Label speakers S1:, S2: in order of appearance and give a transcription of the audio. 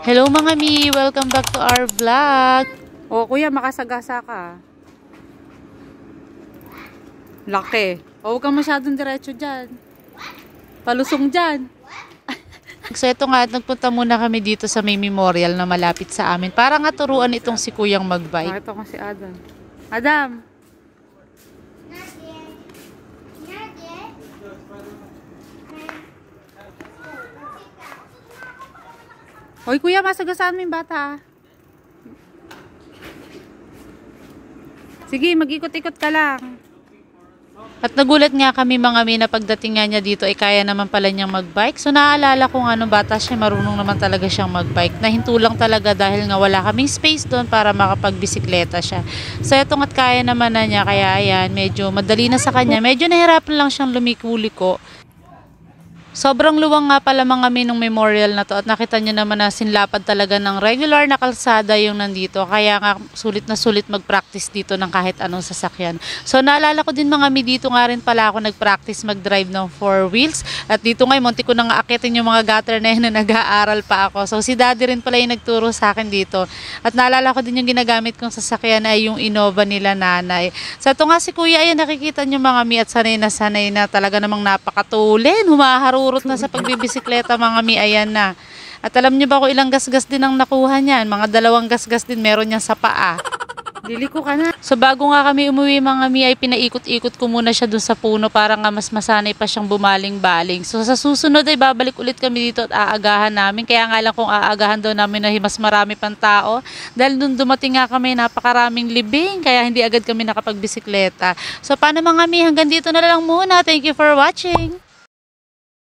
S1: Hello mga mi! Welcome back to our vlog!
S2: O kuya, makasagasa ka. Laki. O huwag kang masyadong diretso dyan. Palusong dyan.
S1: So ito nga, nagpunta muna kami dito sa may memorial na malapit sa amin. Para nga turuan itong si kuyang magbike.
S2: Ito ko si Adam. Adam! Hoy kuya, masagasaan mo yung bata. Sige, mag-ikot-ikot ka lang.
S1: At nagulat nga kami mga mi na pagdating nga niya dito ay kaya naman pala niyang magbike. So naalala ko nga nung bata siya, marunong naman talaga siyang magbike. Nahinto lang talaga dahil nga wala kaming space doon para makapagbisikleta siya. So ito nga't kaya naman na niya, kaya ayan, medyo madali na sa kanya. Medyo nahirapan lang siyang lumiko-liko. Sobrang luwang nga pala mga minong memorial na to at nakita nyo naman na sinlapad talaga ng regular na kalsada yung nandito. Kaya nga sulit na sulit mag-practice dito ng kahit anong sasakyan. So naalala ko din mga mi, dito nga rin pala ako nag-practice mag-drive ng 4 wheels. At dito nga, munti ko nang aakitin yung mga gutter na yun na nag-aaral pa ako. So si daddy rin pala yung nagturo sa akin dito. At naalala ko din yung ginagamit kong sasakyan ay yung Innova nila nanay. So ito nga si kuya, ayan nakikita nyo mga mi at sanay na talaga namang napakatulin. Humaharurot na sa pagbibisikleta mga mi, ayan na. At alam nyo ba kung ilang gasgas din ang nakuha niyan? Mga 2 gasgas din meron niya sa paa.
S2: Diliko ka na.
S1: So bago nga kami umuwi mga mi ay pinaikot-ikot ko muna siya dun sa puno para nga mas masanay pa siyang bumaling-baling. So sa susunod ay babalik ulit kami dito at aagahan namin. Kaya nga lang kung aagahan daw namin na mas marami pang tao. Dahil dun dumating nga kami napakaraming libing kaya hindi agad kami nakapagbisikleta. So paano mga mi, hanggang dito na lang muna. Thank you for watching.